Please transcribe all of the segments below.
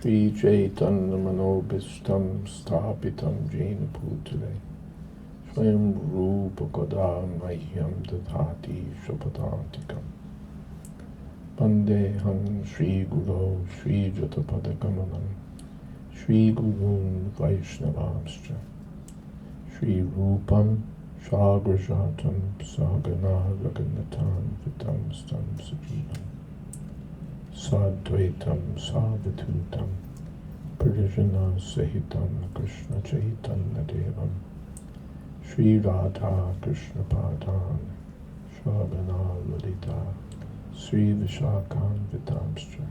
Shri Chaitanya Manobhishtam Sthapitam Jena Bhutale Swayam Rupa Kada Mahyam Dadhati Shapadantikam Vandeham Shri Guru Shri Jatapadakamanam Shri Gurun Vaishnavamscha Shri Rupam Shagrajatam Sagana Raghunathan Vitam Stam Sajivam Sadvaitam Savatutam Parijana Sahitam Krishna Chaitanya Devam Shri Radha Krishna Padan Shravana Lalita Sri Vishakam Vitamscha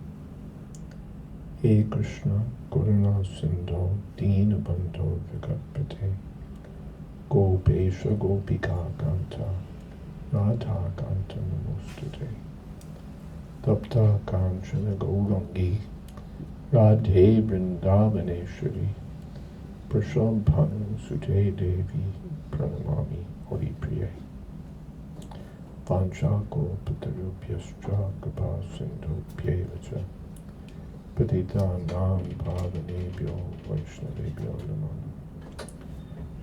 He Krishna Karuna Sindho Dina Bandho Vigapate Gopesha Gopika Kanta Radha Kanta Namostate Tapta Kanchana Gaurangi Radhe Vrindavaneshwari Prashabhanu Sute Devi Pranamami Hari Priye Vanchako Patarubhyascha Kripa Sindhu Pyevacha Patitanam Pavanebhyo Vaishnavebhyo Namo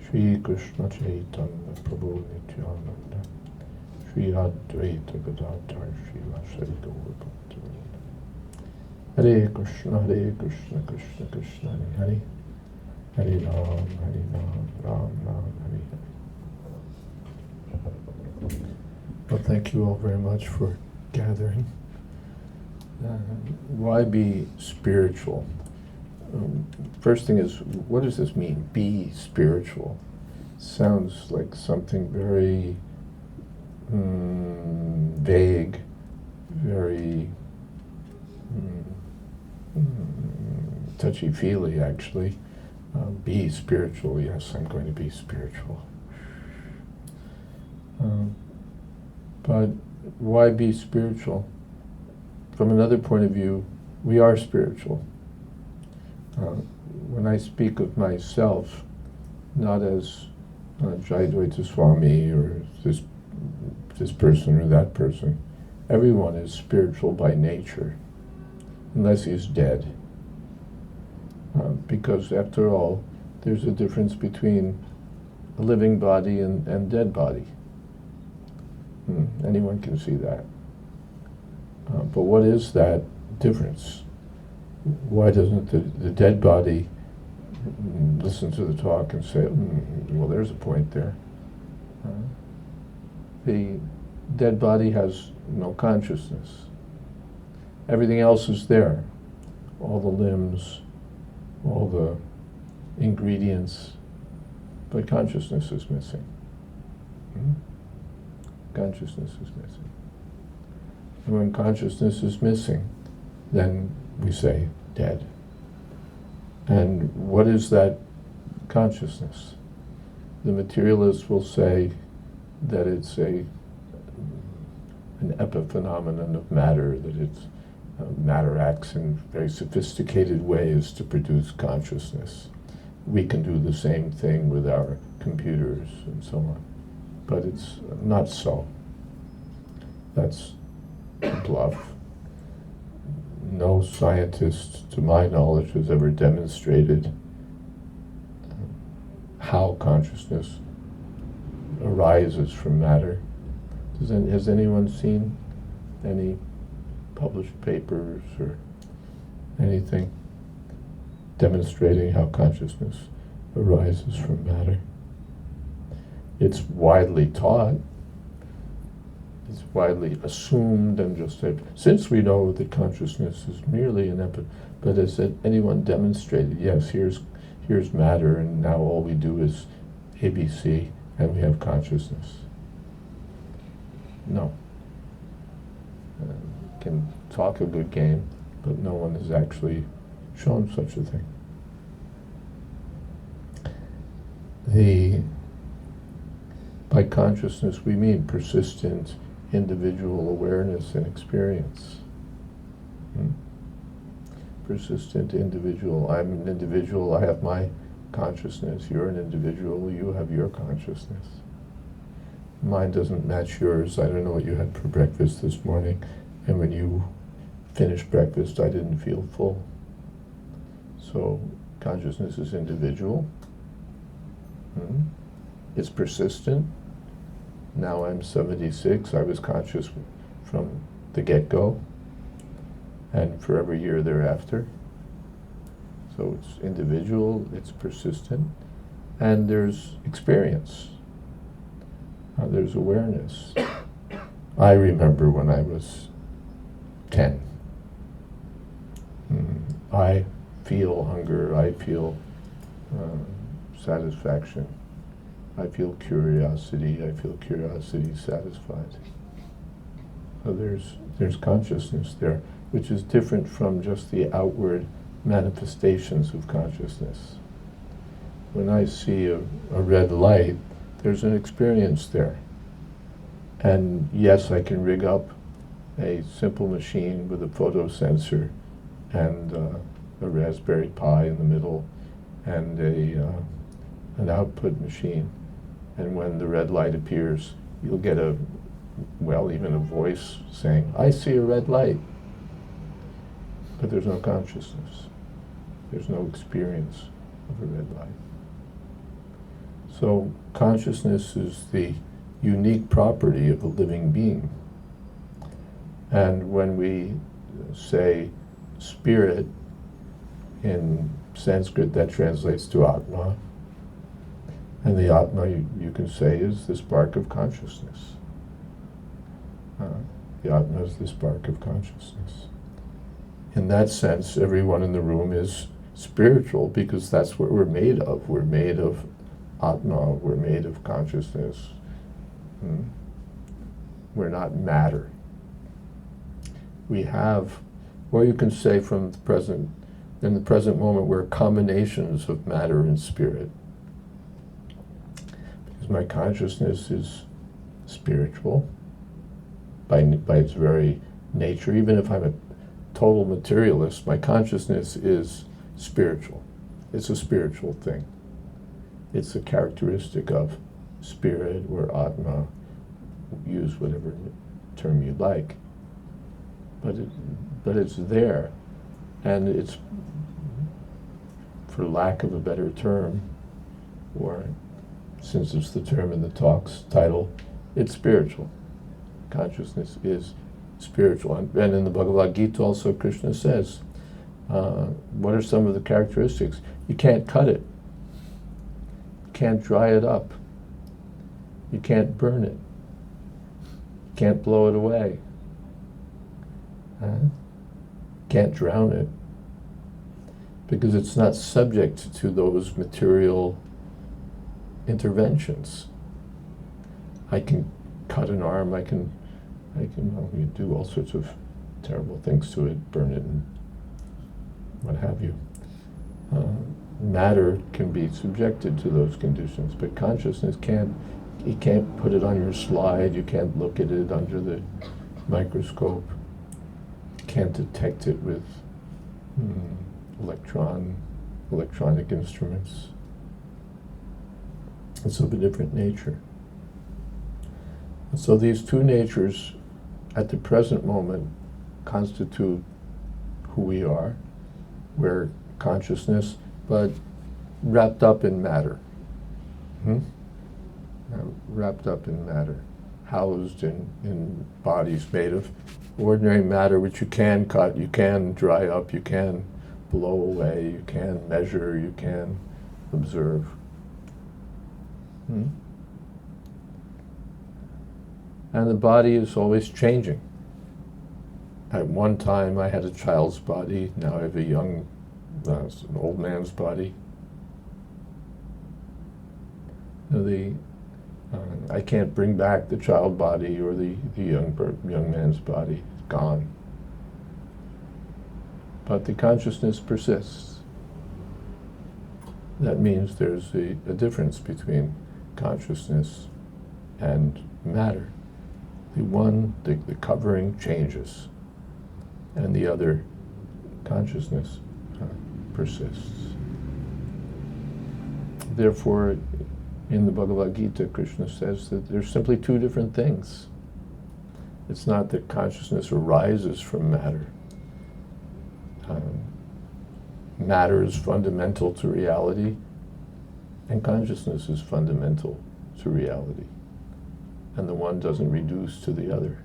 Shri Krishna Chaitanya Prabhu Nityananda Shri Advaita Gadadhar Shri Vasari Gaur Bhaktivinoda Hare Krishna Krishna Krishna Hare Hare Hare Ram Ram Hare Hare. Well, thank you all very much for gathering. Why be spiritual? First thing is, what does this mean? Be spiritual. Sounds like something very vague, very touchy-feely, actually. Be spiritual. Yes, I'm going to be spiritual. But why be spiritual? From another point of view, we are spiritual. When I speak of myself, not as Jayadvaita Swami or this person or that person, everyone is spiritual by nature, unless he's dead. Because after all, there's a difference between a living body and dead body. Anyone can see that. But what is that difference? Why doesn't the dead body listen to the talk and say, well, there's a point there. The dead body has no consciousness. Everything else is there. All the limbs, all the ingredients, but consciousness is missing. Consciousness is missing. And when consciousness is missing, then we say dead. And what is that consciousness? The materialists will say that it's an epiphenomenon of matter, that it's matter acts in very sophisticated ways to produce consciousness. We can do the same thing with our computers and so on. But it's not so. That's bluff. No scientist, to my knowledge, has ever demonstrated how consciousness arises from matter. Has anyone seen any published papers or anything demonstrating how consciousness arises from matter? It's widely taught. It's widely assumed and just said, since we know that consciousness is merely an but has anyone demonstrated, yes, here's matter, and now all we do is ABC, and we have consciousness? No. Can talk a good game, but no one has actually shown such a thing. By consciousness we mean persistent individual awareness and experience. Persistent individual. I'm an individual, I have my consciousness. You're an individual, you have your consciousness. Mine doesn't match yours. I don't know what you had for breakfast this morning, and when you finished breakfast, I didn't feel full. So consciousness is individual. It's persistent. Now I'm 76. I was conscious from the get-go and for every year thereafter. So it's individual, it's persistent, and there's experience. There's awareness. I remember when I was 10. I feel hunger, I feel satisfaction, I feel curiosity satisfied. So there's consciousness there, which is different from just the outward manifestations of consciousness. When I see a red light, there's an experience there. And yes, I can rig up a simple machine with a photosensor and a Raspberry Pi in the middle and an output machine. And when the red light appears, you'll get even a voice saying, "I see a red light." But there's no consciousness. There's no experience of a red light. So consciousness is the unique property of a living being. And when we say spirit, in Sanskrit that translates to Atma, and the Atma you can say is the spark of consciousness. The Atma is the spark of consciousness. In that sense, everyone in the room is spiritual because that's what we're made of. We're made of Atma, we're made of consciousness. We're not matter. We have, or you can say from the present, in the present moment, we're combinations of matter and spirit. Because my consciousness is spiritual by its very nature. Even if I'm a total materialist, my consciousness is spiritual. It's a spiritual thing. It's a characteristic of spirit or Atma. Use whatever term you like. But it's there, and it's, for lack of a better term, or since it's the term in the talk's title, it's spiritual. Consciousness is spiritual. And in the Bhagavad Gita also Krishna says, what are some of the characteristics? You can't cut it. You can't dry it up. You can't burn it. You can't blow it away. Can't drown it. Because it's not subject to those material interventions. I can cut an arm, I can you do all sorts of terrible things to it, burn it and what have you. Matter can be subjected to those conditions, but consciousness can't. You can't put it on your slide, you can't look at it under the microscope, you can't detect it with electronic instruments. It's of a different nature. And so these two natures at the present moment constitute who we are. We're consciousness, but wrapped up in matter. Wrapped up in matter, housed in bodies made of ordinary matter, which you can cut, you can dry up, you can blow away, you can measure, you can observe. And the body is always changing. At one time I had a child's body, now I have an old man's body. I can't bring back the child body or the young man's body. It's gone. But the consciousness persists. That means there's a difference between consciousness and matter. The one, the covering changes, and the other, consciousness, persists. Therefore, in the Bhagavad Gita, Krishna says that there's simply two different things. It's not that consciousness arises from matter. matter is fundamental to reality, and consciousness is fundamental to reality. And the one doesn't reduce to the other.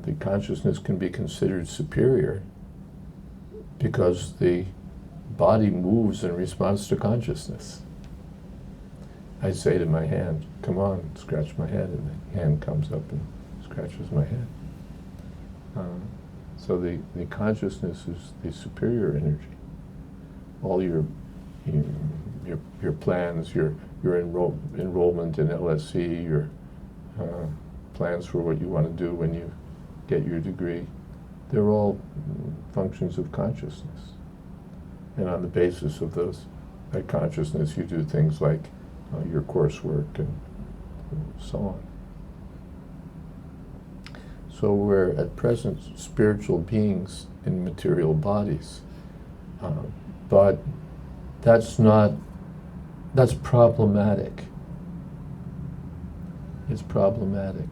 The consciousness can be considered superior because the body moves in response to consciousness. I say to my hand, come on, scratch my head, and the hand comes up and scratches my head. So the consciousness is the superior energy. All your plans, your enrollment in LSE, your plans for what you want to do when you get your degree, they're all functions of consciousness. And on the basis of that consciousness, you do things like your coursework and so on. So we're at present spiritual beings in material bodies, but that's problematic. It's problematic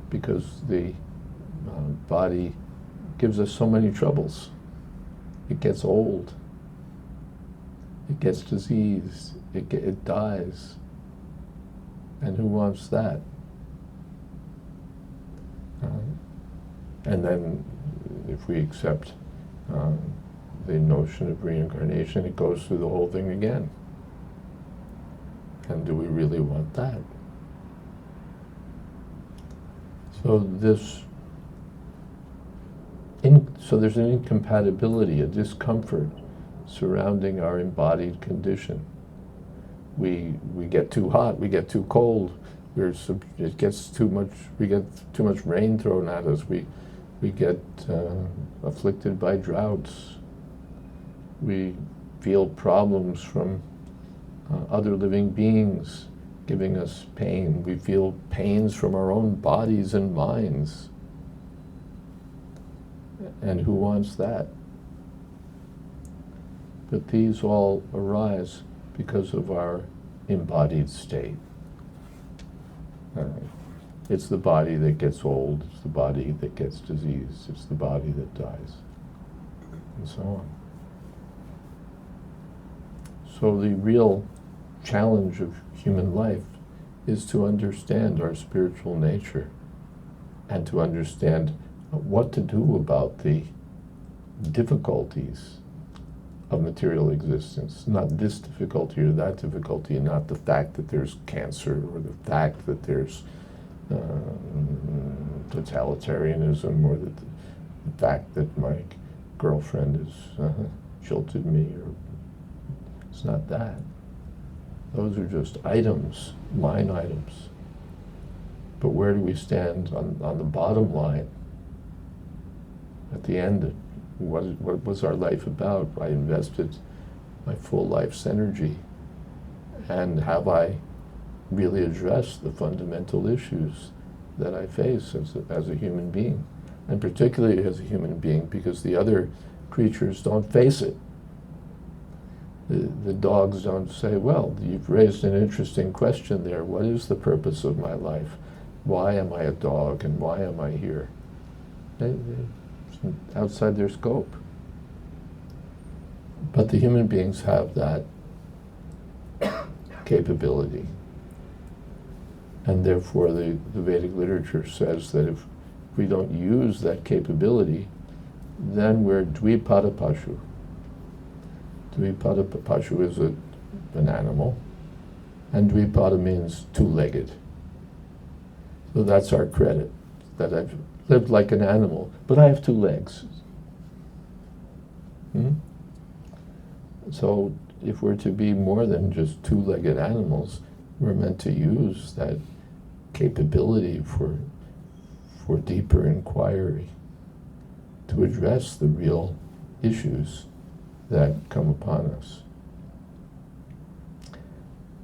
because the body gives us so many troubles. It gets old. It gets diseased. It dies. And who wants that? And then if we accept the notion of reincarnation, it goes through the whole thing again. And do we really want that? So there's an incompatibility, a discomfort surrounding our embodied condition. We get too hot, we get too cold, it gets too much, we get too much rain thrown at us, we get afflicted by droughts, we feel problems from other living beings giving us pain, we feel pains from our own bodies and minds. And who wants that? But these all arise because of our embodied state. It's the body that gets old, it's the body that gets diseased, it's the body that dies, and so on. So the real challenge of human life is to understand our spiritual nature and to understand what to do about the difficulties of material existence. Not this difficulty or that difficulty, and not the fact that there's cancer or the fact that there's totalitarianism or the fact that my girlfriend has jilted me. Or it's not that. Those are just items, line items. But where do we stand on the bottom line? At the end, what was our life about? I invested my full life's energy, and have I really addressed the fundamental issues that I face as a human being? And particularly as a human being, because the other creatures don't face it. The dogs don't say, well, you've raised an interesting question there. What is the purpose of my life? Why am I a dog, and why am I here? Outside their scope. But the human beings have that capability. And therefore the Vedic literature says that if we don't use that capability, then we're dvipada pashu. Dvipada pashu is an animal, and dvipada means two-legged. So that's our credit, that I've lived like an animal, but I have two legs. So if we're to be more than just two-legged animals, we're meant to use that capability for deeper inquiry, to address the real issues that come upon us.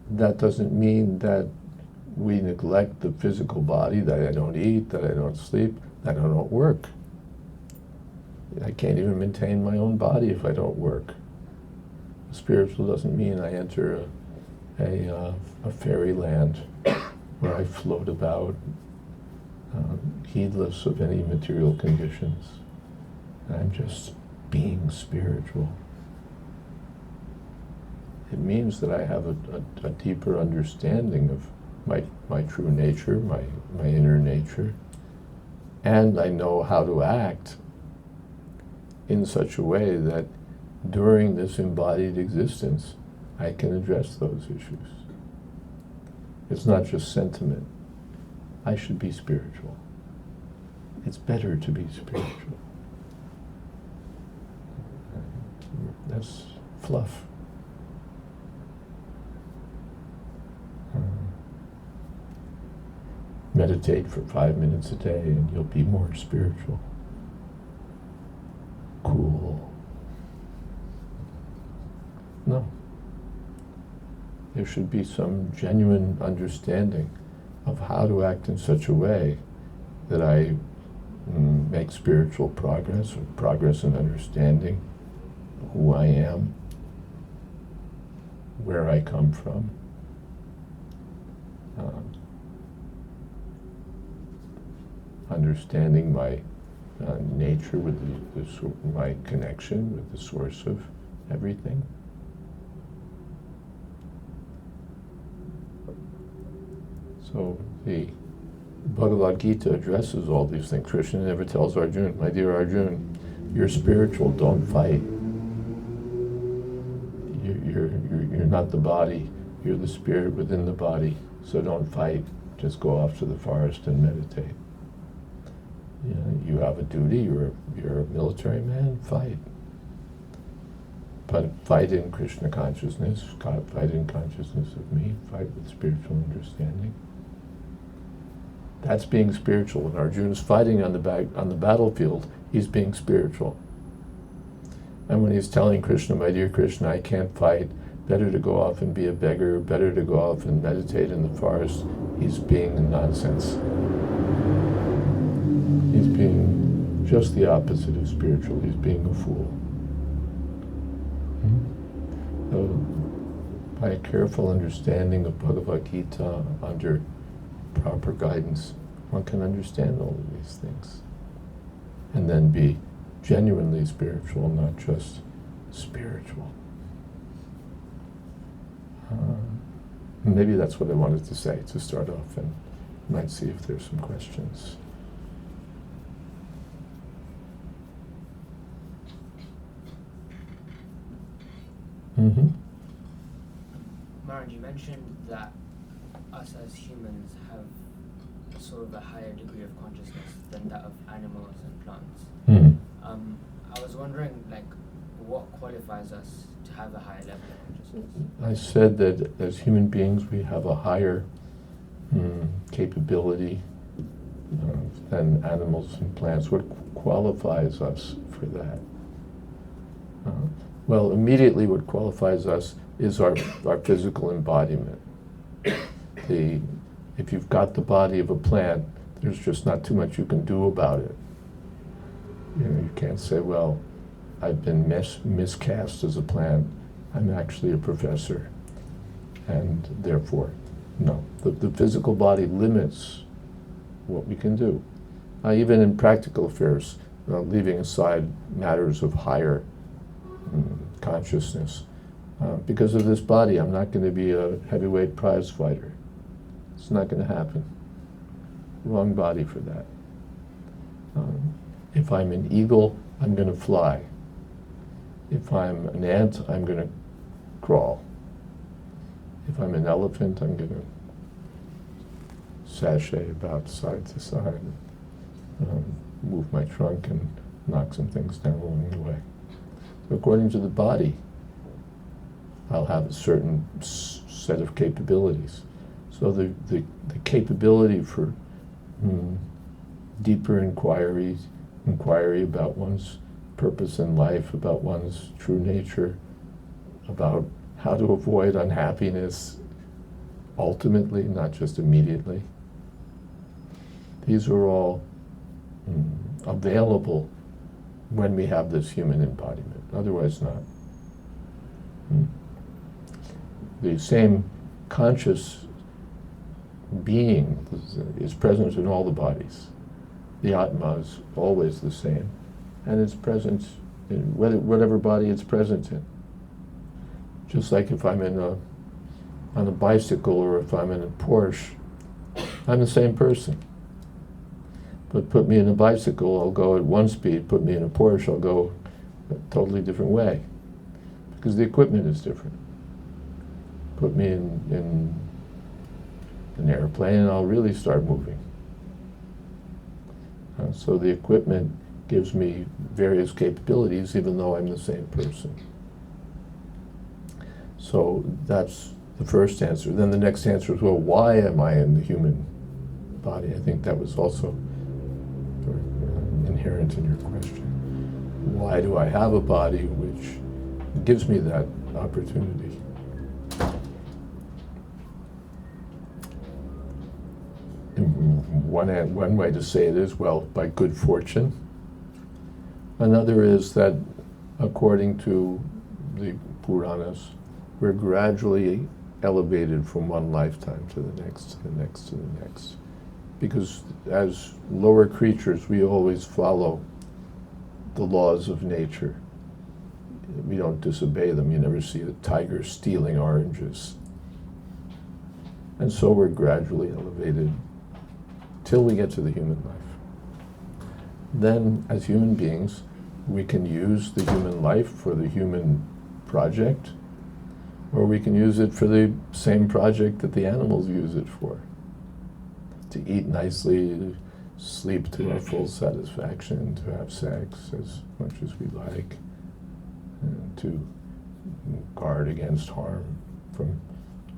That doesn't mean that we neglect the physical body, that I don't eat, that I don't sleep, that I don't work. I can't even maintain my own body if I don't work. Spiritual doesn't mean I enter a fairyland where I float about, heedless of any material conditions. I'm just being spiritual. It means that I have a deeper understanding of my true nature, my inner nature, and I know how to act in such a way that during this embodied existence, I can address those issues. It's not just sentiment. I should be spiritual. It's better to be spiritual. That's fluff. Meditate for 5 minutes a day and you'll be more spiritual. Cool. No. There should be some genuine understanding of how to act in such a way that I make spiritual progress, or progress in understanding who I am, where I come from, understanding my nature with my connection with the source of everything. So the Bhagavad Gita addresses all these things. Krishna never tells Arjuna, my dear Arjuna, you're spiritual, don't fight. You're not the body, you're the spirit within the body, so don't fight. Just go off to the forest and meditate. You have a duty, you're a military man, fight. But fight in Krishna consciousness, fight in consciousness of me, fight with spiritual understanding. That's being spiritual. When Arjuna's fighting on the battlefield, he's being spiritual. And when he's telling Krishna, my dear Krishna, I can't fight, better to go off and be a beggar, better to go off and meditate in the forest, he's being a nonsense. He's being just the opposite of spiritual. He's being a fool. So, by a careful understanding of Bhagavad Gita under proper guidance, one can understand all of these things. And then be genuinely spiritual, not just spiritual. Maybe that's what I wanted to say to start off, and might see if there's some questions. Maharaj, you mentioned that us as humans have sort of a higher degree of consciousness than that of animals and plants. I was wondering, what qualifies us to have a higher level of consciousness? I said that as human beings we have a higher capability than animals and plants. What qualifies us for that? Well, immediately what qualifies us is our physical embodiment. If you've got the body of a plant, there's just not too much you can do about it. You can't say, well, I've been miscast as a plant. I'm actually a professor. And therefore, no. The physical body limits what we can do. Even in practical affairs, leaving aside matters of higher consciousness. Because of this body, I'm not going to be a heavyweight prize fighter. It's not going to happen. Wrong body for that. If I'm an eagle, I'm going to fly. If I'm an ant, I'm going to crawl. If I'm an elephant, I'm going to sashay about side to side, move my trunk and knock some things down along the way. So according to the body, I'll have a certain set of capabilities. So the capability for deeper inquiry about one's purpose in life, about one's true nature, about how to avoid unhappiness ultimately, not just immediately. These are all available when we have this human embodiment, otherwise not. The same conscious being is present in all the bodies. The Atma is always the same, and it's present in whatever body it's present in. Just like if I'm on a bicycle or if I'm in a Porsche, I'm the same person. But put me in a bicycle, I'll go at one speed. Put me in a Porsche, I'll go a totally different way. Because the equipment is different. Put me in an airplane and I'll really start moving. So the equipment gives me various capabilities even though I'm the same person. So that's the first answer. Then the next answer is, well, why am I in the human body? I think that was also inherent in your question. Why do I have a body which gives me that opportunity? And one way to say it is, well, by good fortune. Another is that, according to the Puranas, we're gradually elevated from one lifetime to the next, to the next, to the next. Because as lower creatures, we always follow the laws of nature. We don't disobey them. You never see a tiger stealing oranges. And so we're gradually elevated till we get to the human life. Then, as human beings, we can use the human life for the human project, or we can use it for the same project that the animals use it for. To eat nicely, to sleep to our full satisfaction, to have sex as much as we like, and to guard against harm from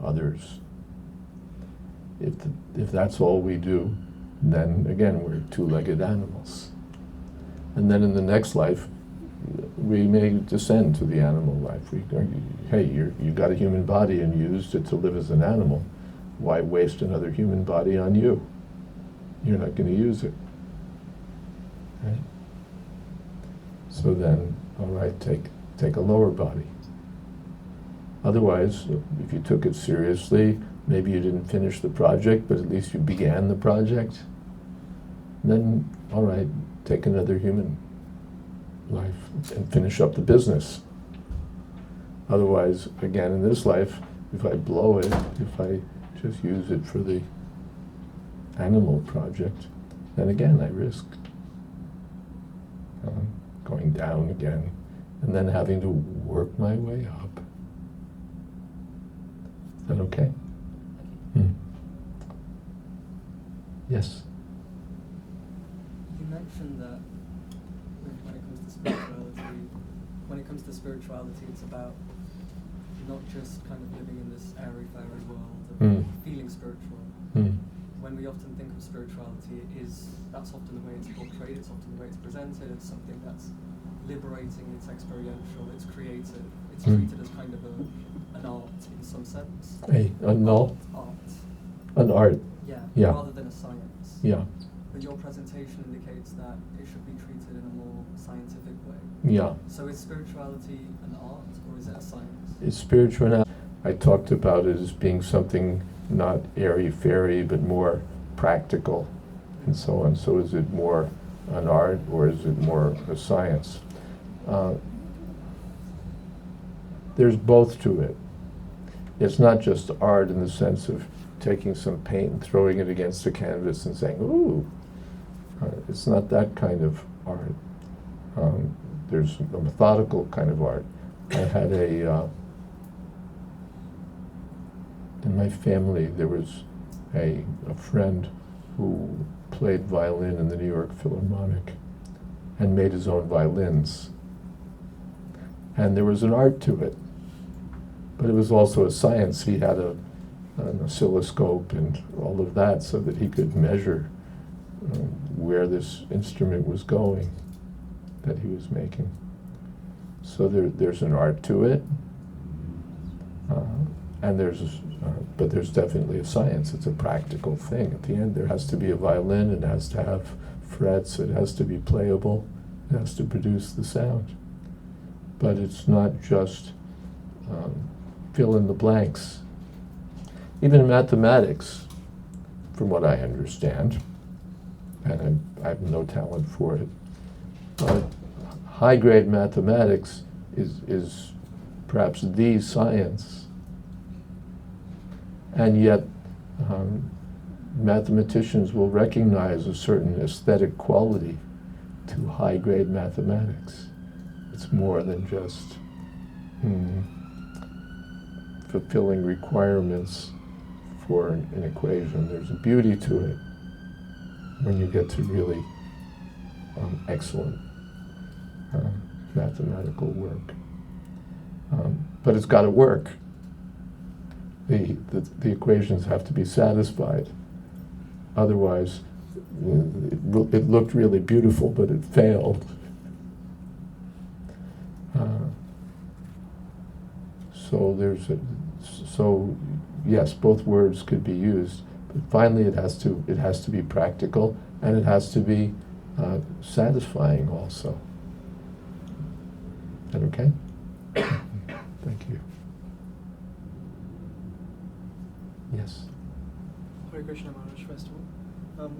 others. If that's all we do, then again we're two-legged animals. And then in the next life, we may descend to the animal life. Hey, you got a human body and you used it to live as an animal. Why waste another human body on you? You're not going to use it. Right? So then, all right, take a lower body. Otherwise, if you took it seriously, maybe you didn't finish the project, but at least you began the project. Then, all right, take another human life and finish up the business. Otherwise, again, in this life, if I blow it, if I just use it for the animal project, then again I risk going down again and then having to work my way up. Is that okay? Yes? You mentioned that when it comes to spirituality, it's about not just kind of living in this airy-fairy world of feeling spiritual. When we often think of spirituality, that's often the way it's portrayed, it's often the way it's presented, it's something that's liberating, it's experiential, it's creative, it's treated as kind of an art in some sense. An art? An art. Yeah, rather than a science. Yeah. But your presentation indicates that it should be treated in a more scientific way. Yeah. So is spirituality an art or is it a science? It's spirituality. I talked about it as being something not airy-fairy, but more practical and so on. So is it more an art or is it more a science? There's both to it. It's not just art in the sense of taking some paint and throwing it against a canvas and saying, ooh. It's not that kind of art. There's a methodical kind of art. I had in my family, there was a friend who played violin in the New York Philharmonic and made his own violins. And there was an art to it, but it was also a science. He had an oscilloscope and all of that so that he could measure where this instrument was going that he was making. So there's an art to it, and but there's definitely a science. It's a practical thing. At the end, there has to be a violin. It has to have frets. It has to be playable. It has to produce the sound. But it's not just fill in the blanks. Even in mathematics, from what I understand, and I have no talent for it, but high-grade mathematics is perhaps the science, and yet mathematicians will recognize a certain aesthetic quality to high-grade mathematics. It's more than just fulfilling requirements for an equation. There's a beauty to it when you get to really excellent mathematical work. But it's got to work. The equations have to be satisfied. Otherwise, it looked really beautiful, but it failed. So yes, both words could be used, but finally it has to be practical, and it has to be satisfying also. Is that okay? Thank you. Yes. Hare Krishna Maharaj, first of all.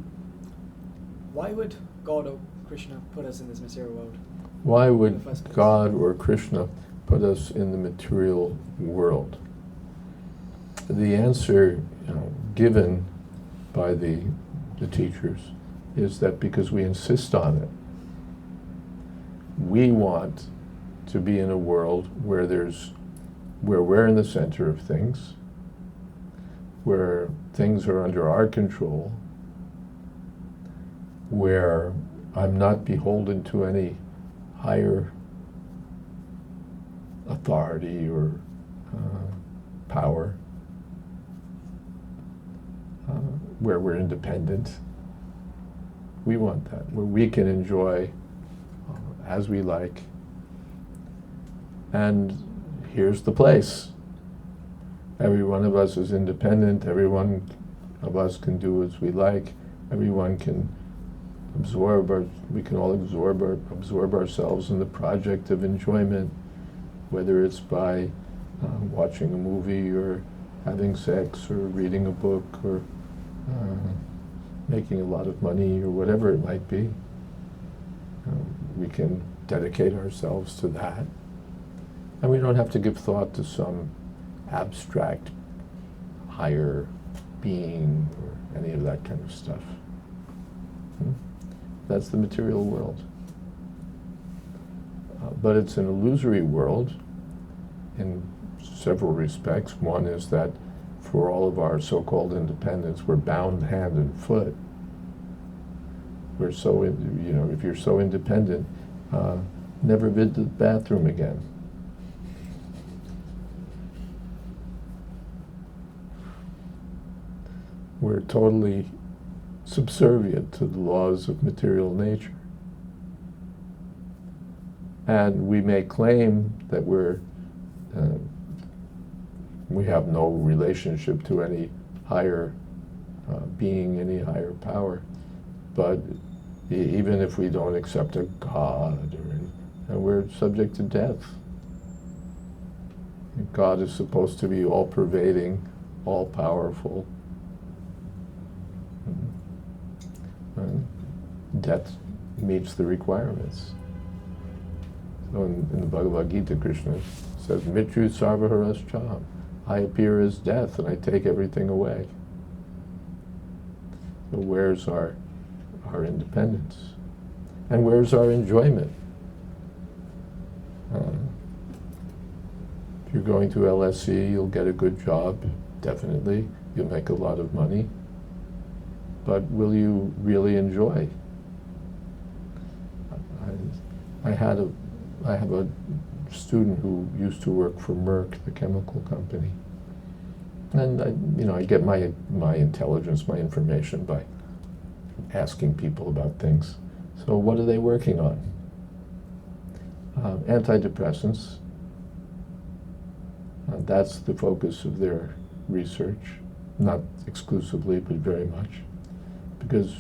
Why would God or Krishna put us in this material world? Why would In the first place? God or Krishna put us in the material world? The answer given by the teachers is that because we insist on it. We want to be in a world where we're in the center of things, where things are under our control, where I'm not beholden to any higher authority or power, where we're independent. We want that, where we can enjoy as we like. And here's the place. Every one of us is independent. Every one of us can do as we like. Everyone can we can all absorb ourselves in the project of enjoyment, whether it's by watching a movie or having sex or reading a book or making a lot of money or whatever it might be. We can dedicate ourselves to that. And we don't have to give thought to some abstract higher being or any of that kind of stuff. That's the material world. But it's an illusory world in several respects. One is that for all of our so-called independence, we're bound hand and foot. We're so, if you're so independent, never visit the bathroom again. We're totally subservient to the laws of material nature. And we may claim that we have no relationship to any higher being, any higher power. But even if we don't accept a God, we're subject to death. God is supposed to be all-pervading, all-powerful. Death meets the requirements. So in the Bhagavad Gita, Krishna says, Mitru sarvaharas cham. I appear as death and I take everything away. So where's our independence? And where's our enjoyment? If you're going to LSE, you'll get a good job, definitely. You'll make a lot of money. But will you really enjoy? I have a student who used to work for Merck, the chemical company, and I get my intelligence, my information by asking people about things. So what are they working on? Antidepressants. That's the focus of their research, not exclusively, but very much, because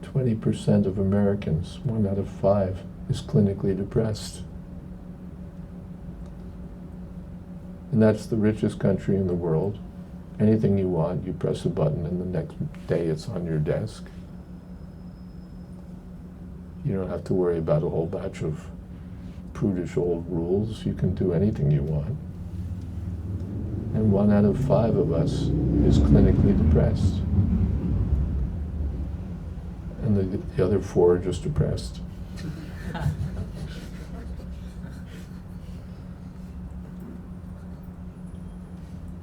20% of Americans, 1 out of 5, is clinically depressed. And that's the richest country in the world. Anything you want, you press a button and the next day it's on your desk. You don't have to worry about a whole batch of prudish old rules. You can do anything you want. And 1 out of 5 of us is clinically depressed. And the other 4 are just depressed.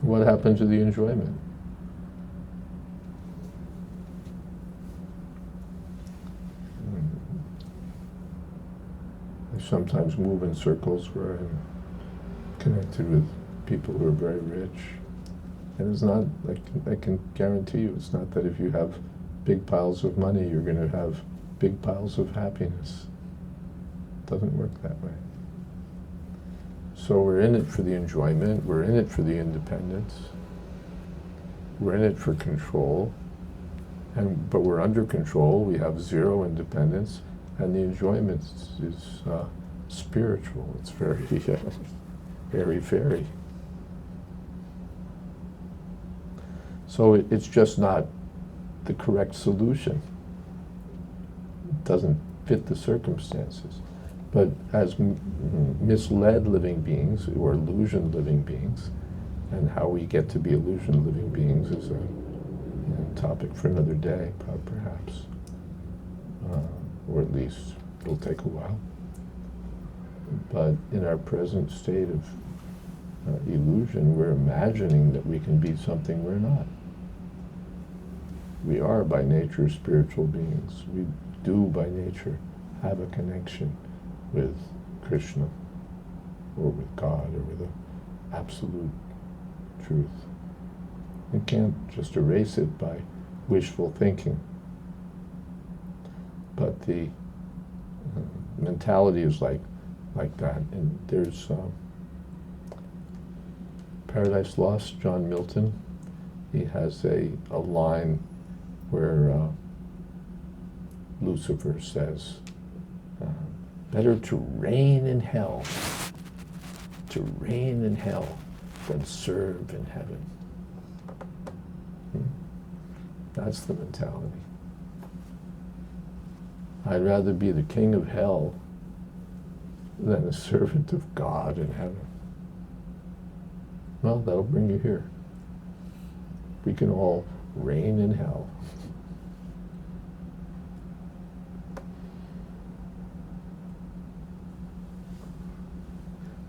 What happened to the enjoyment? I sometimes move in circles where I'm connected with people who are very rich. And it's not, I can guarantee you, it's not that if you have big piles of money, you're going to have big piles of happiness. It doesn't work that way. So we're in it for the enjoyment, we're in it for the independence, we're in it for control, but we're under control, we have zero independence, and the enjoyment is spiritual, it's very airy-fairy. So it's just not the correct solution. It doesn't fit the circumstances. But as misled living beings, or illusion living beings, and how we get to be illusion living beings is a topic for another day, perhaps. Or at least it'll take a while. But in our present state of illusion, we're imagining that we can be something we're not. We are by nature spiritual beings. We do by nature have a connection with Krishna, or with God, or with the absolute truth. You can't just erase it by wishful thinking. But the mentality is like that. And there's Paradise Lost, John Milton. He has a line where Lucifer says, better to reign in hell, than serve in heaven. That's the mentality. I'd rather be the king of hell than a servant of God in heaven. Well, that'll bring you here. We can all reign in hell.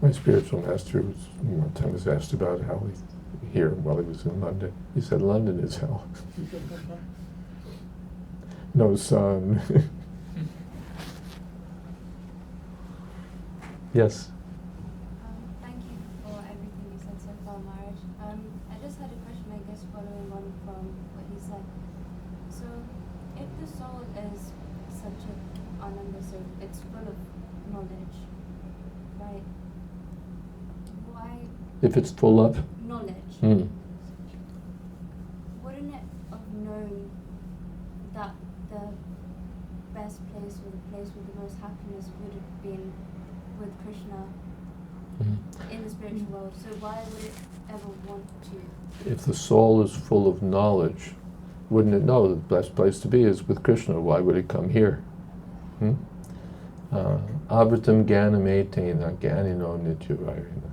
My spiritual master one time was asked about how here while he was in London. He said, London is hell. No sun. Yes? Thank you for everything you said so far, Maharaj. I just had a question, I guess, following on from what you said. So, if the soul is such a ananda, so it's full of knowledge, right? Why? If it's full of? Knowledge. Wouldn't it have known that the best place, or the place with the most happiness, would have been with Krishna in the spiritual world? So why would it ever want to? If the soul is full of knowledge, wouldn't it know that the best place to be is with Krishna? Why would it come here? Avritam jnanam etena jnanino nityavairina.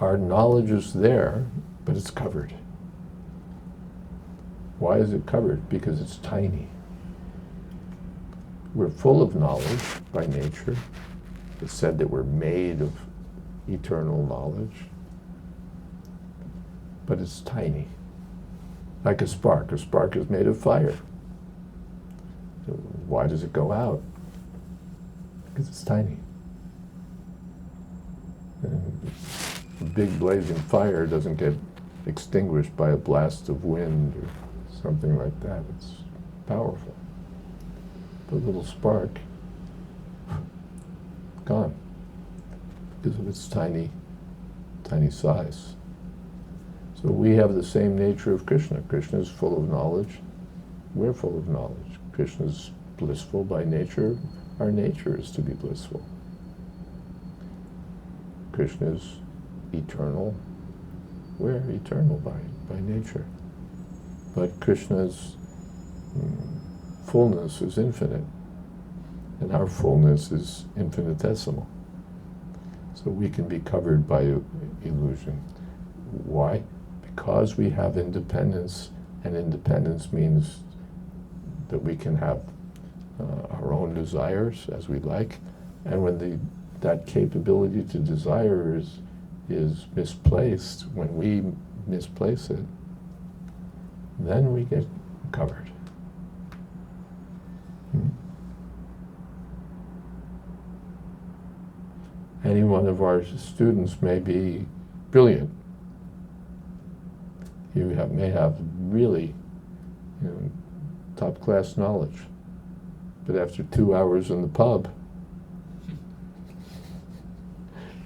Our knowledge is there, but it's covered. Why is it covered? Because it's tiny. We're full of knowledge by nature. It's said that we're made of eternal knowledge. But it's tiny. Like a spark. A spark is made of fire. So why does it go out? Because it's tiny. And a big blazing fire doesn't get extinguished by a blast of wind or something like that. It's powerful. A little spark, gone, because of its tiny size. So we have the same nature of Krishna. Krishna is full of knowledge. We're full of knowledge. Krishna is blissful by nature. Our nature is to be blissful. Krishna is eternal. We're eternal by nature. But Krishna's fullness is infinite, and our fullness is infinitesimal. So we can be covered by illusion. Why? Because we have independence, and independence means that we can have our own desires as we like, and when that capability to desire is misplaced, when we misplace it, then we get covered. Any one of our students may be brilliant. You may have really, top-class knowledge, but after 2 hours in the pub,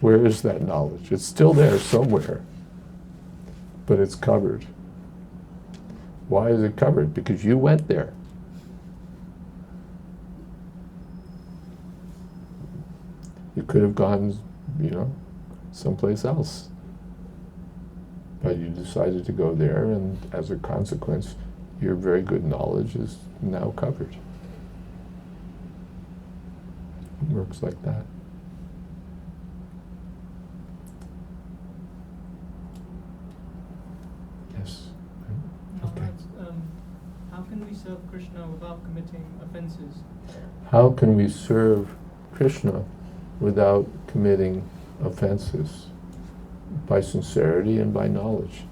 where is that knowledge? It's still there somewhere, but it's covered. Why is it covered? Because you went there. You could have gone, someplace else. But you decided to go there, and as a consequence, your very good knowledge is now covered. It works like that. Yes. Okay. How can we serve Krishna without committing offenses? How can we serve Krishna without committing offenses? By sincerity and by knowledge.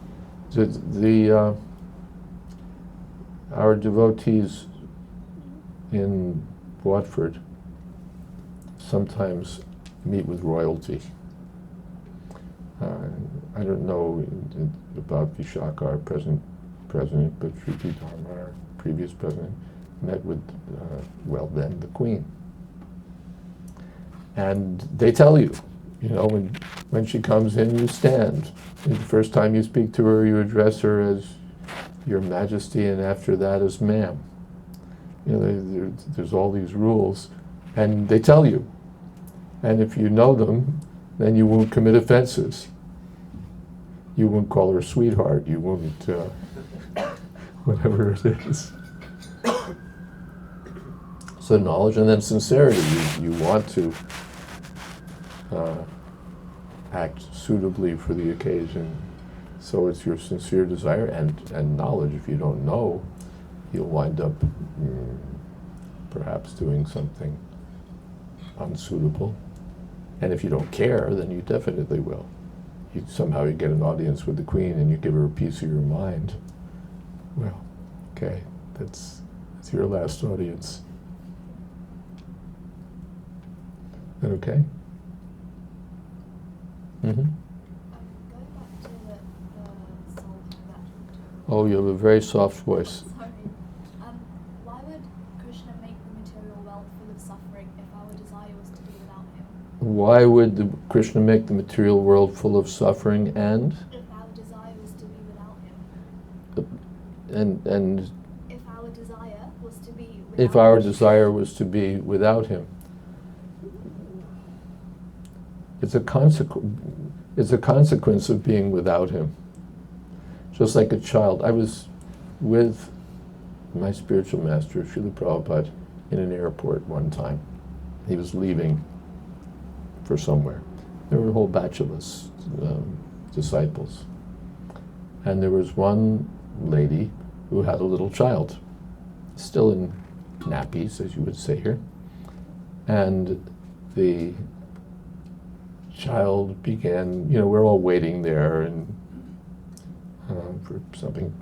Our devotees in Watford sometimes meet with royalty. I don't know about Vishaka, our present president, but Sri Dharma, our previous president, met with, then the Queen. And they tell you, when she comes in, you stand. And the first time you speak to her, you address her as Your Majesty, and after that as ma'am. There's all these rules, and they tell you. And if you know them, then you won't commit offenses. You won't call her sweetheart. You won't, whatever it is. So knowledge, and then sincerity. You want to act suitably for the occasion. So it's your sincere desire and knowledge. If you don't know, you'll wind up perhaps doing something unsuitable. And if you don't care, then you definitely will. Somehow you get an audience with the Queen and you give her a piece of your mind. Well, okay, that's your last audience. Is that okay? Mm-hmm. Going back to the soul that. Oh, you have a very soft voice. Sorry. Why would Krishna make the material world full of suffering if our desire was to be without him? Why would Krishna make the material world full of suffering and? If our desire was to be without him. And if our desire was to be without if our desire was to be without him. It's a consequence of being without him. Just like a child. I was with my spiritual master, Srila Prabhupada, in an airport one time. He was leaving for somewhere. There were a whole batch of us, disciples. And there was one lady who had a little child, still in nappies, as you would say here. And the child began, we're all waiting there and for something.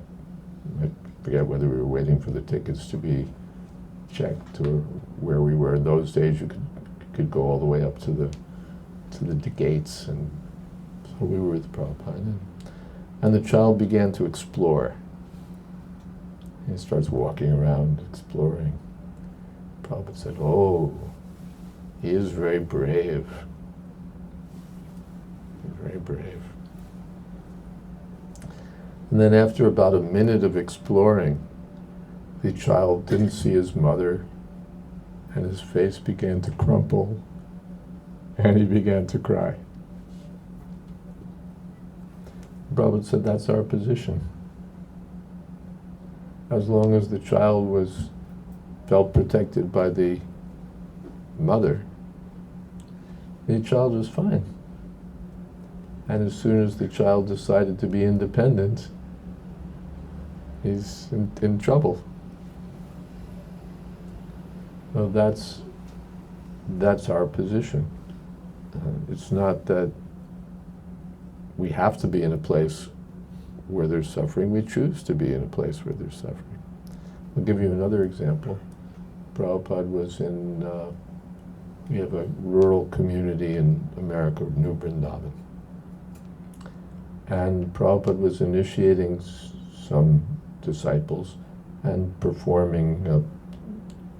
I forget whether we were waiting for the tickets to be checked or where we were. In those days, you could go all the way up to the gates, and so we were with Prabhupada. And the child began to explore. He starts walking around, exploring. Prabhupada said, "Oh, he is very brave. Very brave." And then after about a minute of exploring, the child didn't see his mother, and his face began to crumple, and he began to cry. Prabhupada said, that's our position. As long as the child was felt protected by the mother, the child was fine. And as soon as the child decided to be independent, he's in trouble. Well, that's our position. It's not that we have to be in a place where there's suffering. We choose to be in a place where there's suffering. I'll give you another example. Prabhupada was in, we have a rural community in America, New Vrindavan. And Prabhupada was initiating some disciples and performing a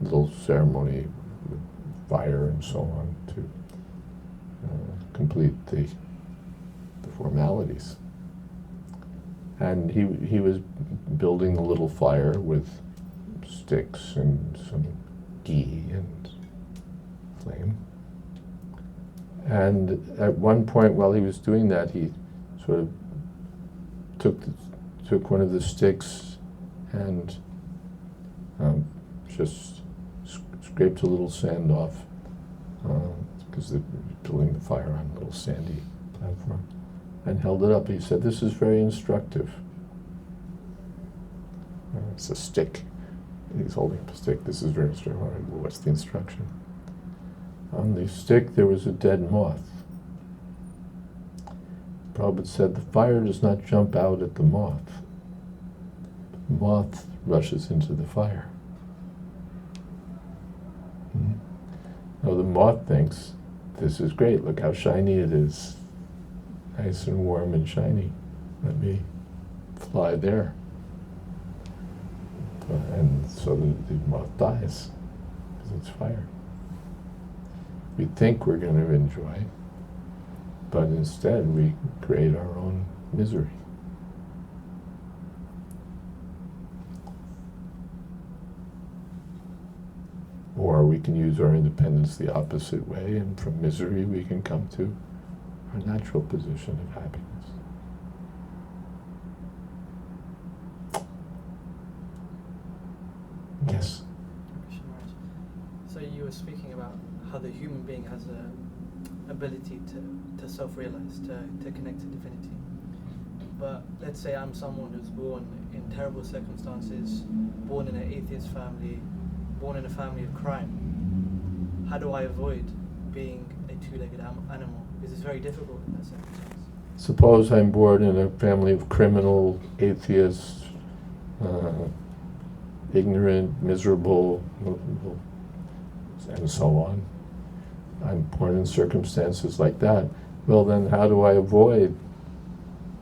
little ceremony with fire and so on to complete the formalities. And he was building a little fire with sticks and some ghee and flame. And at one point while he was doing that, he sort of took one of the sticks and just scraped a little sand off, because they're building the fire on a little sandy platform, and held it up. He said, "This is very instructive." It's a stick. He's holding up a stick. "This is very instructive." All right, well, what's the instruction? On the stick there was a dead moth. Prabhupada said, "The fire does not jump out at the moth. The moth rushes into the fire." Now the moth thinks, "This is great, look how shiny it is. Nice and warm and shiny. Let me fly there." And so the moth dies, because it's fire. We think we're going to enjoy, but instead we create our own misery. Or we can use our independence the opposite way, and from misery we can come to our natural position of happiness. Yes? So you were speaking about how the human being has an ability to self-realize, to connect to divinity. But let's say I'm someone who's born in terrible circumstances, born in an atheist family, born in a family of crime. How do I avoid being a two-legged animal? Because it's very difficult in that circumstance. Suppose I'm born in a family of criminal, atheists, ignorant, miserable, and so on. I'm born in circumstances like that. Well, then how do I avoid?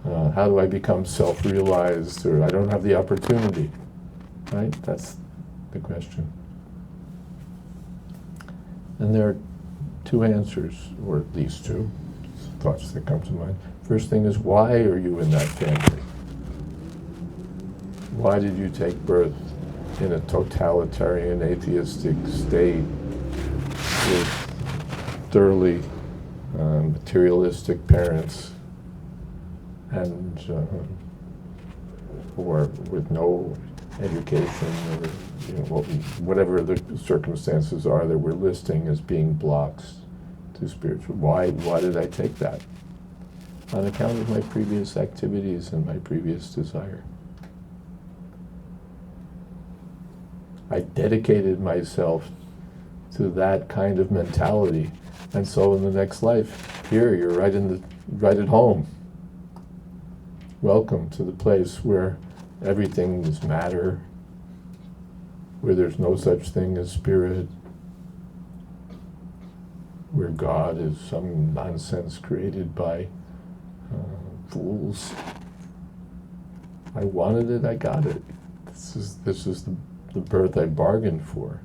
How do I become self-realized? Or I don't have the opportunity, right? That's the question. And there are two answers, or at least two thoughts that come to mind. First thing is, why are you in that family? Why did you take birth in a totalitarian, atheistic state with thoroughly materialistic parents, and or with no education, or whatever the circumstances are that we're listing as being blocks to spiritual? Why did I take that? On account of my previous activities and my previous desire. I dedicated myself to that kind of mentality, and so in the next life, here you're right at home. Welcome to the place where everything is matter, where there's no such thing as spirit, where God is some nonsense created by fools. I wanted it, I got it. This is the birth I bargained for.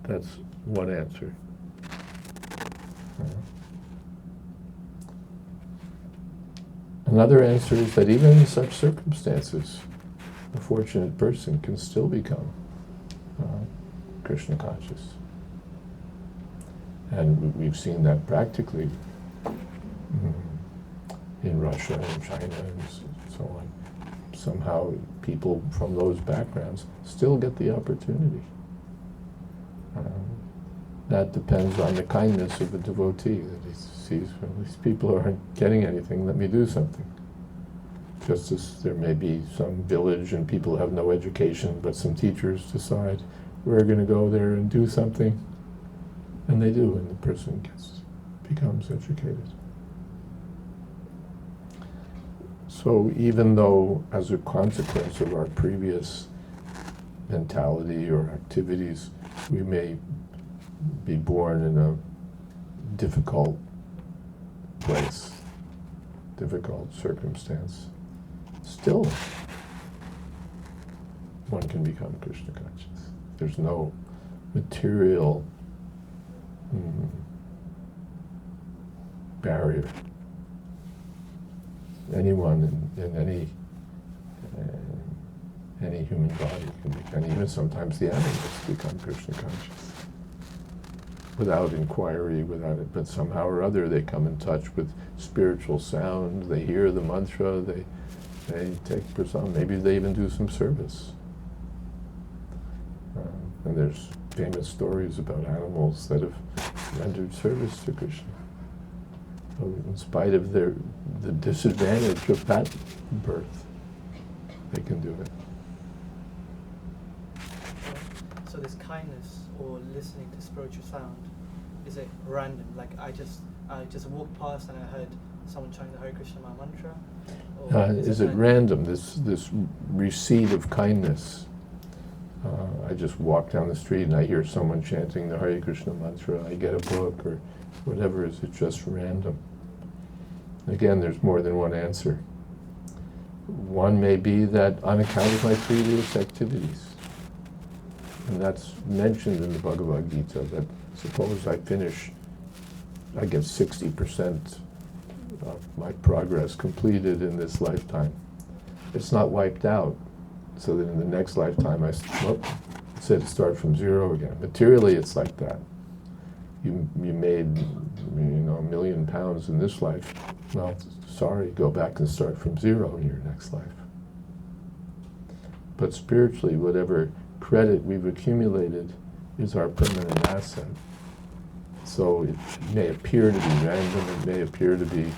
That's one answer. Another answer is that even in such circumstances, a fortunate person can still become Krishna conscious. And we've seen that practically in Russia and China and so on. somehow people from those backgrounds still get the opportunity. That depends on the kindness of the devotee, that he sees, well, these people aren't getting anything, let me do something. Just as there may be some village and people have no education, but some teachers decide, we're going to go there and do something, and they do, and the person becomes educated. So even though, as a consequence of our previous mentality or activities, we may be born in a difficult place, difficult circumstance, still one can become Krishna conscious. There's no material barrier. Anyone in any human body can become, and even sometimes the animals become Krishna conscious without inquiry, without it, but somehow or other they come in touch with spiritual sound, they hear the mantra, they take prasad, maybe they even do some service. And there's famous stories about animals that have rendered service to Krishna. So in spite of the disadvantage of that birth, they can do it. So this kindness or listening to spiritual sound, is it random? Like I just walked past and I heard someone chanting the Hare Krishna mantra? Or Is it random, this receipt of kindness? I just walk down the street and I hear someone chanting the Hare Krishna mantra, I get a book or whatever. Is it just random? Again, there's more than one answer. One may be that on account of my previous activities, and that's mentioned in the Bhagavad Gita, that suppose I get 60% of my progress completed in this lifetime. It's not wiped out, so that in the next lifetime it said start from zero again. Materially, it's like that. You made £1 million in this life. Well, sorry, go back and start from zero in your next life. But spiritually, whatever credit we've accumulated is our permanent asset. So it may appear to be random, it may appear to be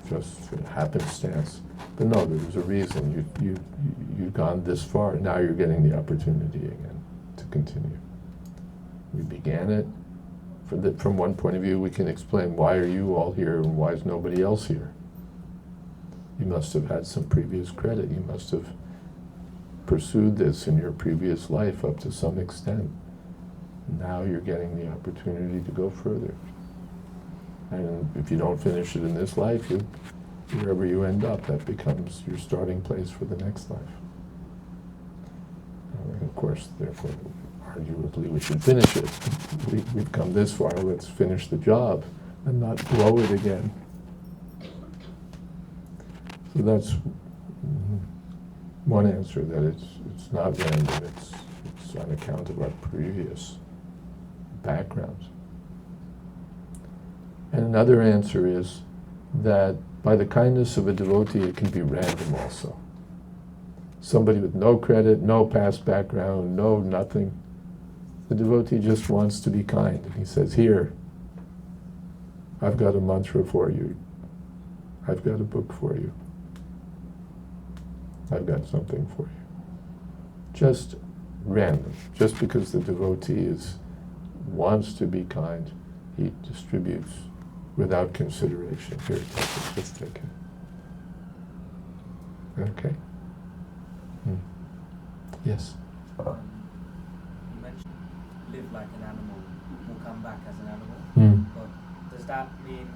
just happenstance, but no, there's a reason. You've gone this far, now you're getting the opportunity again to continue. We began it. From one point of view, we can explain, why are you all here and why is nobody else here? You must have had some previous credit. You must have pursued this in your previous life up to some extent. Now you're getting the opportunity to go further. And if you don't finish it in this life, wherever you end up, that becomes your starting place for the next life. And of course, therefore, arguably we should finish it. We've come this far, let's finish the job and not blow it again. So that's one answer, that it's not random, it's on account of our previous backgrounds. And another answer is that by the kindness of a devotee, it can be random also. Somebody with no credit, no past background, no nothing. The devotee just wants to be kind. And he says, here, I've got a mantra for you. I've got a book for you. I've got something for you. Just random. Just because the devotee wants to be kind, he distributes without consideration. Here, take it, just take it. Okay? Yes? You mentioned live like an animal, will come back as an animal. But does that mean,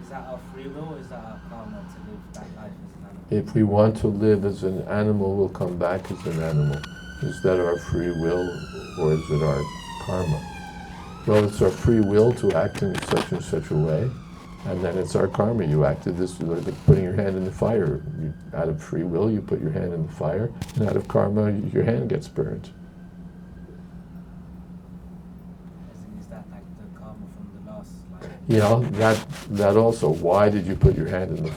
is that our free will or is that our karma to live that life as an animal? If we want to live as an animal, we'll come back as an animal. Is that our free will or is it our karma? Well, it's our free will to act in such and such a way, and then it's our karma. You acted this, like putting your hand in the fire. Out of free will, you put your hand in the fire, and out of karma, your hand gets burned. Is that like the karma from the last life? You know, that also, why did you put your hand in the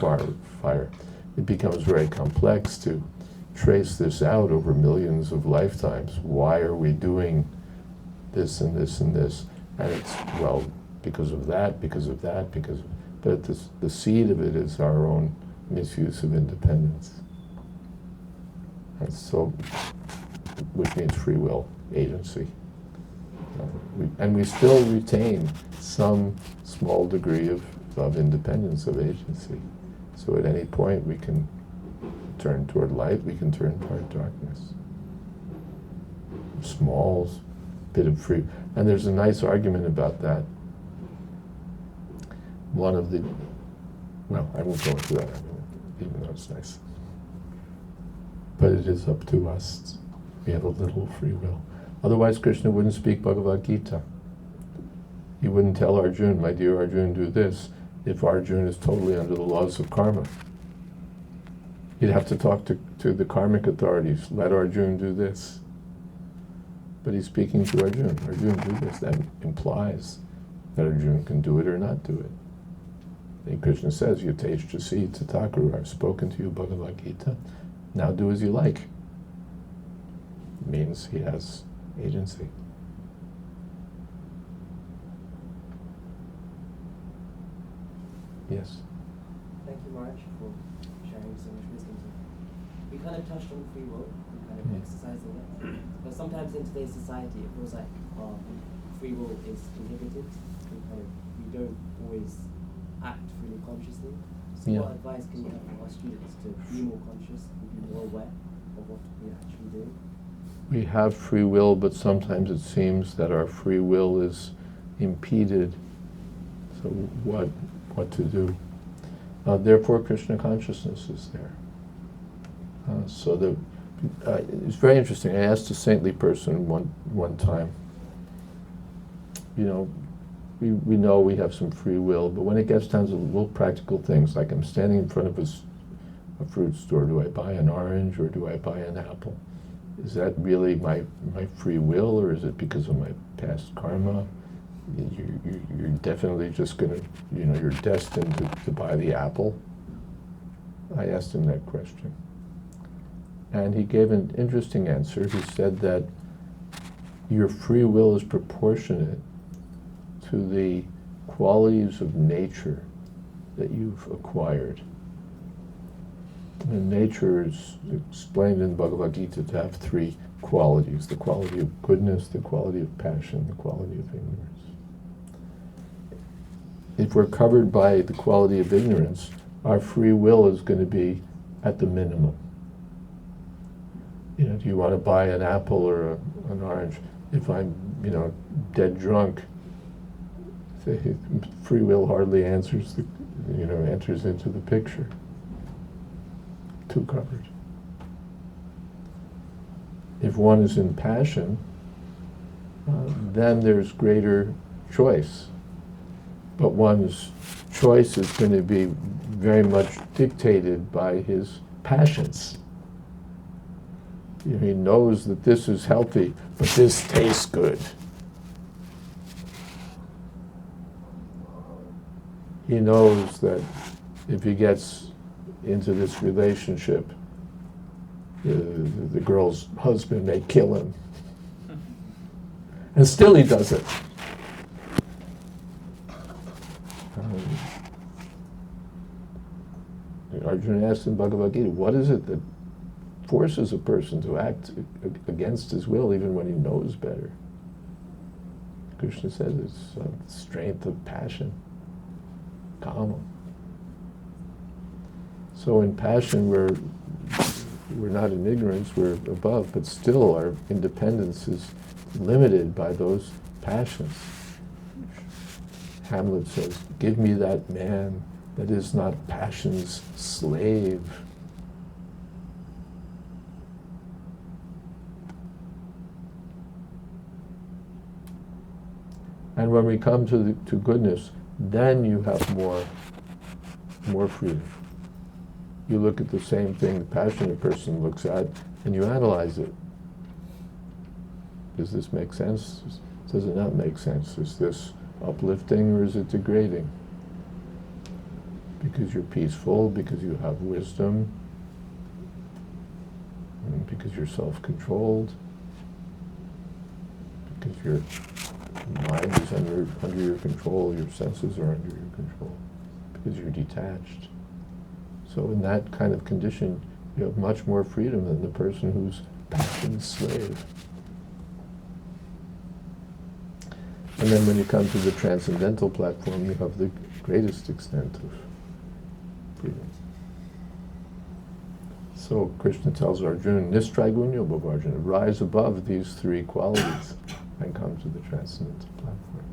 fire? it becomes very complex to trace this out over millions of lifetimes. Why are we doing this and this and this? And it's, well, because of that, because of that, because of, but the seed of it is our own misuse of independence. And so, which means free will, agency. And we still retain some small degree of independence, of agency. So at any point we can turn toward light, we can turn toward darkness. Small bit of free, and there's a nice argument about that. One of the, well, I won't go into that argument, even though it's nice. But it is up to us. We have a little free will. Otherwise, Krishna wouldn't speak Bhagavad Gita. He wouldn't tell Arjuna, my dear Arjuna, do this, if Arjuna is totally under the laws of karma. He'd have to talk to the karmic authorities, let Arjuna do this. But he's speaking to Arjuna. Arjuna, do this. That implies that Arjuna can do it or not do it. And Krishna says, Yateshjasi Tatakaru, I've spoken to you Bhagavad Gita, now do as you like. It means he has agency. Yes? Thank you, Maharaj, for sharing so much wisdom. We kind of touched on free will, and kind of exercising it. But sometimes in today's society, it feels like free will is inhibited, and kind of we don't always act freely consciously. So what advice can you have for our students to be more conscious and be more aware of what we actually do? We have free will, but sometimes it seems that our free will is impeded. So what to do? Therefore, Krishna consciousness is there. It's very interesting. I asked a saintly person one time, we know we have some free will, but when it gets down to little practical things, like I'm standing in front of a fruit store, do I buy an orange or do I buy an apple? Is that really my free will, or is it because of my past karma? You're definitely just going to, you're destined to buy the apple? I asked him that question. And he gave an interesting answer. He said that your free will is proportionate to the qualities of nature that you've acquired. And nature is explained in Bhagavad Gita to have three qualities: the quality of goodness, the quality of passion, the quality of ignorance. If we're covered by the quality of ignorance, our free will is going to be at the minimum. Do you want to buy an apple or an orange? If I'm, dead drunk, free will hardly enters into the picture. Too covered. If one is in passion, then there's greater choice. But one's choice is going to be very much dictated by his passions. He knows that this is healthy, but this tastes good. He knows that if he gets into this relationship, the girl's husband may kill him. And still he does it. Arjuna asked in Bhagavad Gita, what is it that forces a person to act against his will even when he knows better? Krishna says it's strength of passion, kama. So in passion we're not in ignorance, we're above, but still our independence is limited by those passions. Hamlet says, give me that man that is not passion's slave. And when we come to goodness, then you have more freedom. You look at the same thing the passionate person looks at, and you analyze it. Does this make sense? Does it not make sense? Is this uplifting or is it degrading? because you're peaceful, because you have wisdom, and because you're self-controlled, because your mind is under your control, your senses are under your control, because you're detached. So in that kind of condition, you have much more freedom than the person who's passion's slave. And then when you come to the transcendental platform, you have the greatest extent of freedom. So Krishna tells Arjuna, Nistraigunyo Bhavarjuna, rise above these three qualities and come to the transcendental platform.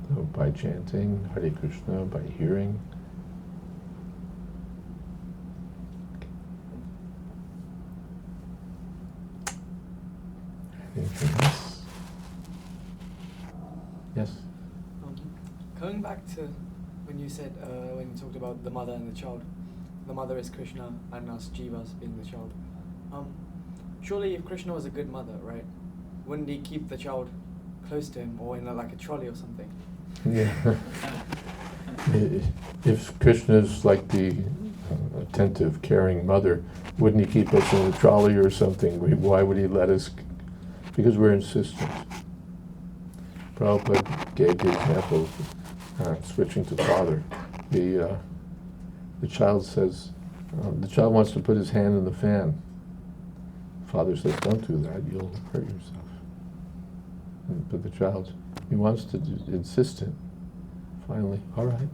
So by chanting Hare Krishna, by hearing. Anything else? Yes? Going back to when you said, when you talked about the mother and the child, the mother is Krishna and us jivas being the child. Surely if Krishna was a good mother, right, wouldn't he keep the child close to him or in like a trolley or something? Yeah. If Krishna's like the attentive, caring mother, wouldn't he keep us in a trolley or something? Why would he let us? Because we're insistent. Prabhupada gave the example of switching to father. The child says, the child wants to put his hand in the fan. Father says, don't do that, you'll hurt yourself. But the child, he wants to insistent. Finally, all right.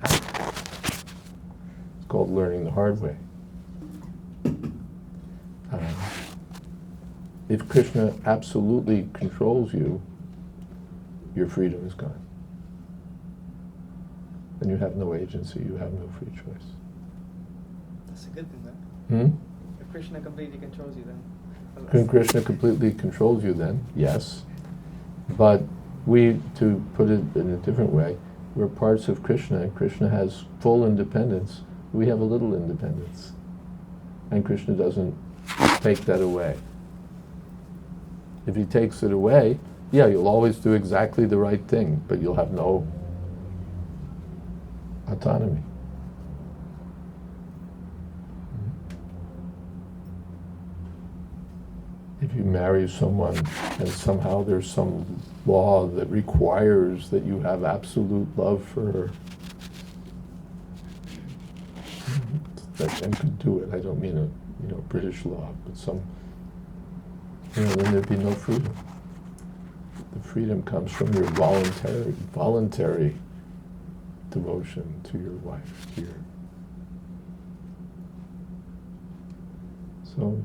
It's called learning the hard way. If Krishna absolutely controls you, your freedom is gone. And you have no agency, you have no free choice. That's a good thing, then. If Krishna completely controls you, then. When Krishna completely controls you then, yes. But we, to put it in a different way, we're parts of Krishna, and Krishna has full independence. We have a little independence. And Krishna doesn't take that away. If he takes it away, yeah, you'll always do exactly the right thing, but you'll have no autonomy. If you marry someone and somehow there's some law that requires that you have absolute love for her, that and could do it. I don't mean a British law, but some, then there'd be no freedom. The freedom comes from your voluntary devotion to your wife, So,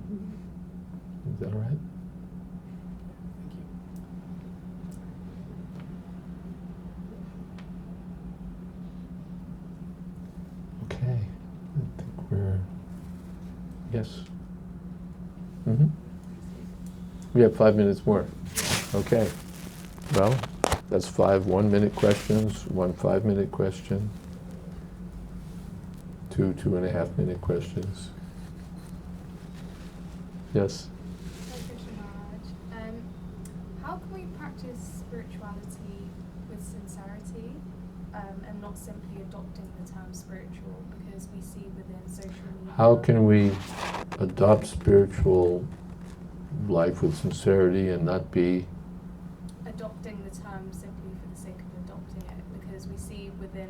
is that all right? Thank you. Okay, I think we're, yes? We have 5 minutes more. Okay. Well, that's 5 1-minute questions, 1 5-minute question, 2 2.5-minute questions. Yes? Hare Krishna Maharaj. How can we practice spirituality with sincerity and not simply adopting the term spiritual, because we see within social media... How can we adopt spiritual life with sincerity and not be... adopting the term simply for the sake of adopting it, because we see within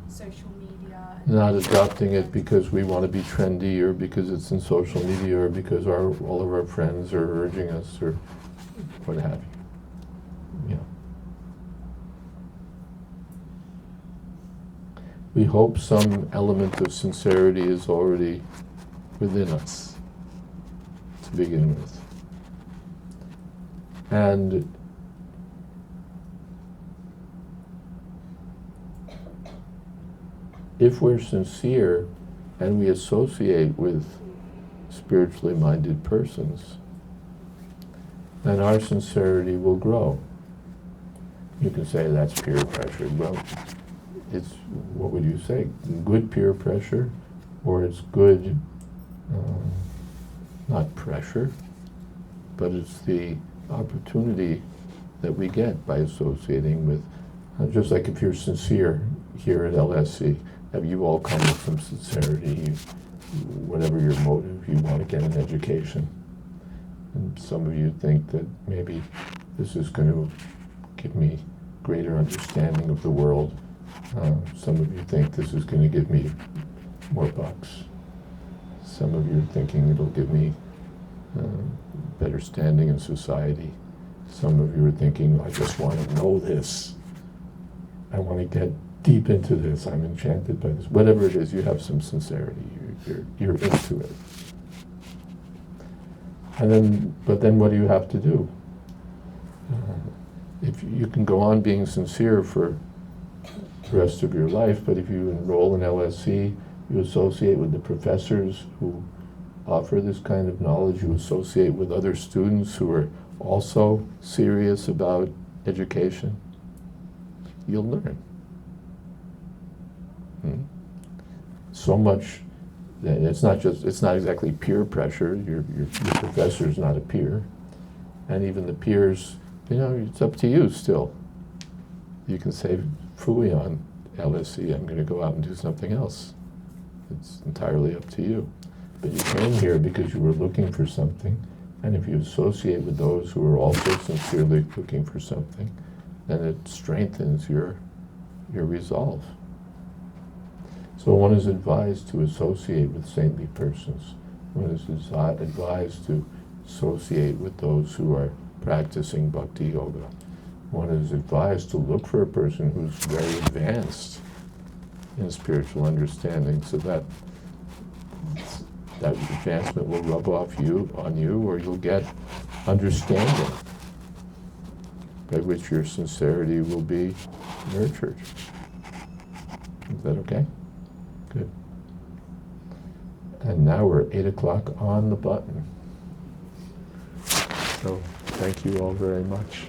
social media... not adopting it because we want to be trendy, or because it's in social media, or because all of our friends are urging us, or what have you. Yeah. We hope some element of sincerity is already within us to begin with. And if we're sincere and we associate with spiritually minded persons, then our sincerity will grow. You can say that's peer pressure. Well, it's, what would you say? Good peer pressure, or it's good, not pressure, but it's the opportunity that we get by associating with Just like if you're sincere here at LSC, have you all come with some sincerity, whatever your motive, you want to get an education. And some of you think that maybe this is going to give me greater understanding of the world. Some of you think this is going to give me more bucks. Some of you are thinking it'll give me better standing in society. Some of you are thinking, I just want to know this. I want to get deep into this. I'm enchanted by this. Whatever it is, you have some sincerity. You're into it. But then what do you have to do? If you can go on being sincere for the rest of your life, but if you enroll in LSC, you associate with the professors who offer this kind of knowledge, you associate with other students who are also serious about education, you'll learn. So much that it's not exactly peer pressure. Your professor's not a peer. And even the peers, it's up to you still. You can say, phooey on LSC, I'm going to go out and do something else. It's entirely up to you. But you came here because you were looking for something, and if you associate with those who are also sincerely looking for something, then it strengthens your resolve. So one is advised to associate with saintly persons. One is advised to associate with those who are practicing bhakti yoga. One is advised to look for a person who's very advanced in spiritual understanding, so that advancement will rub off on you, or you'll get understanding by which your sincerity will be nurtured. Is that okay? Good. And now we're 8 o'clock on the button. So thank you all very much.